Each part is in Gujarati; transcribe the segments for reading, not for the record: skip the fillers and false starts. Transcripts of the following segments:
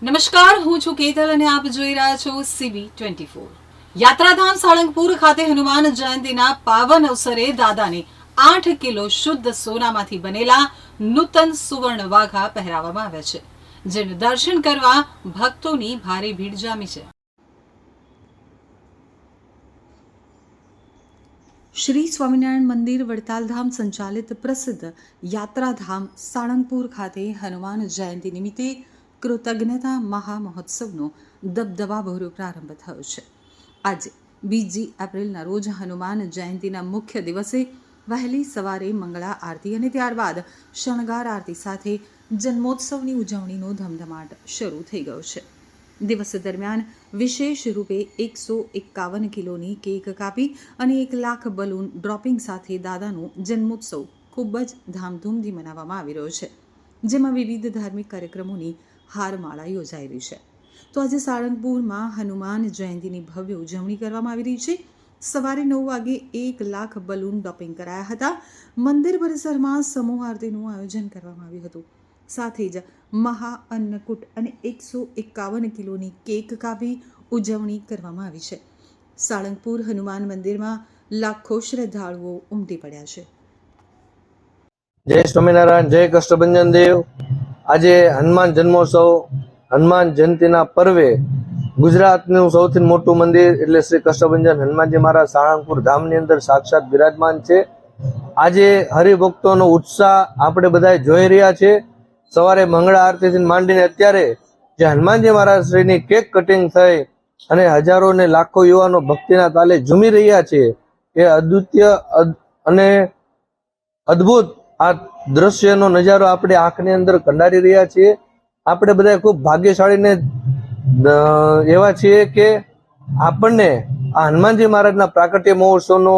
નમસ્કાર, હું છું કેતલ અને આપ જોઈ રહ્યા છો CB24। યાત્રાધામ સાળંગપુર ખાતે હનુમાન જયંતિના પાવન અવસરે દાદાને 8 કિલો શુદ્ધ સોનામાંથી બનેલા નૂતન સુવર્ણ વાઘા પહેરાવવામાં આવ્યા છે, જેનું દર્શન કરવા ભક્તોની ભારે ભીડ જામી છે। શ્રી સ્વામિનારાયણ મંદિર વડતાલધામ સંચાલિત પ્રસિદ્ધ યાત્રાધામ સાળંગપુર ખાતે હનુમાન જયંતિ નિમિત્તે કૃતજ્ઞતા મહામહોત્સવનો દબદબાભર્યો પ્રારંભ થયો છે। આજે 2 એપ્રિલના રોજ હનુમાન જયંતિના મુખ્ય દિવસે વહેલી સવારે મંગળા આરતી અને ત્યારબાદ શણગાર આરતી સાથે જન્મોત્સવની ઉજવણીનો ધમધમાટ શરૂ થઈ ગયો છે। દિવસ દરમિયાન વિશેષ રૂપે 151 કિલોની કેક કાપી અને 1 લાખ બલૂન ડ્રોપિંગ સાથે દાદાનો જન્મોત્સવ ખૂબ જ ધામધૂમથી મનાવવામાં આવી રહ્યો છે, જેમાં વિવિધ ધાર્મિક કાર્યક્રમોની હારમાળા યોજાઈ રહી છે। તો આજે સાળંગપુરમાં હનુમાન જયંતિની ભવ્ય ઉજવણી કરવામાં આવી રહી છે। સવારે 9 વાગે 1 લાખ બલૂન ડ્રોપિંગ કરાયા હતા। મંદિર પરિસરમાં સમૂહ આરતીનું આયોજન કરવામાં આવ્યું હતું। સાથે જ મહા અન્નકૂટ અને 151 કિલોની કેક કાપી ઉજવણી કરવામાં આવી છે। સાળંગપુર હનુમાન મંદિરમાં લાખો શ્રદ્ધાળુઓ ઉમટી પડ્યા છે। જય સ્વામિનારાયણ, જય કષ્ટભંજન દેવ। આજે હનુમાન જન્મોત્સવ, હનુમાન જયંતિના પર્વે ગુજરાતનું સૌથી મોટું મંદિર એટલે શ્રી કષ્ટભંજન હનુમાનજી મહારાજ સાળંગપુર ધામની અંદર સાક્ષાત બિરાજમાન છે। આજે હરિભક્તોનો ઉત્સાહ આપણે બધા જોઈ રહ્યા છે। સવારે મંગળા આરતીથી માંડીને અત્યારે જે હનુમાનજી મહારાજ શ્રીની કેક કટિંગ થઈ અને હજારો ને લાખો યુવાનો ભક્તિના તાલે ઝૂમી રહ્યા છે, એ અદ્વિતીય અને અદ્ભુત આ દ્રશ્યનો નજારો આપણે આંખની અંદર કંડારી રહ્યા છીએ। આપણે બધા ખૂબ ભાગ્યશાળીને એવા છીએ કે આપણને આ હનુમાનજી મહારાજના પ્રાકટ્ય મહોત્સવનો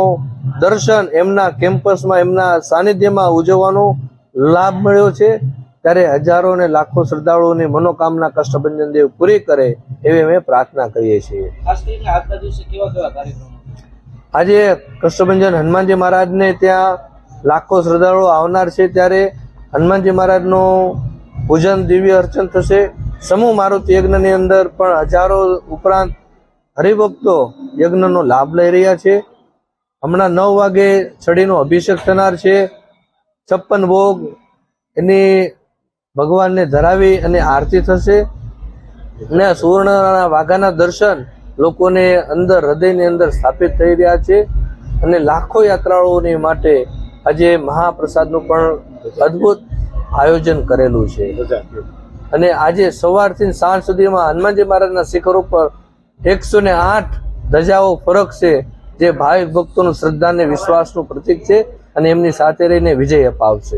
દર્શન એમના કેમ્પસમાં, એમના સાનિધ્યમાં ઉજવવાનો લાભ મળ્યો છે। ત્યારે હજારો ને લાખો શ્રદ્ધાળુઓની મનોકામના કષ્ટભંજન દેવ પૂરી કરે એવી અમે પ્રાર્થના કરીએ છીએ। આજે કષ્ટભંજન હનુમાનજી મહારાજને ત્યાં લાખો શ્રદ્ધાળુઓ આવનાર છે, ત્યારે હનુમાનજી મહારાજનું પૂજન દિવ્ય અર્ચન થશે। સમૂહ મારુતિ યજ્ઞની અંદર પણ હજારો ઉપરાંત હરિભક્તો યજ્ઞનો લાભ લઈ રહ્યા છે। હમણાં 9 વાગે છડીનો અભિષેક થનાર છે। 56 ભોગ એની ભગવાનને ધરાવી અને આરતી થશે અને સુવર્ણના વાઘાના દર્શન લોકોને અંદર હૃદયની અંદર સ્થાપિત થઈ રહ્યા છે અને લાખો યાત્રાળુઓની માટે આજે મહાપ્રસાદનું પણ અદ્ભુત આયોજન કરેલું છે। અને આજે સવારથી સાંજ સુધીમાં હનુમાનજી મહારાજના શિખર ઉપર 108 ધજાઓ ફરકશે, જે ભાવિક ભક્તોનું શ્રદ્ધા અને વિશ્વાસનું પ્રતીક છે અને એમની સાથે રહીને વિજય અપાવશે।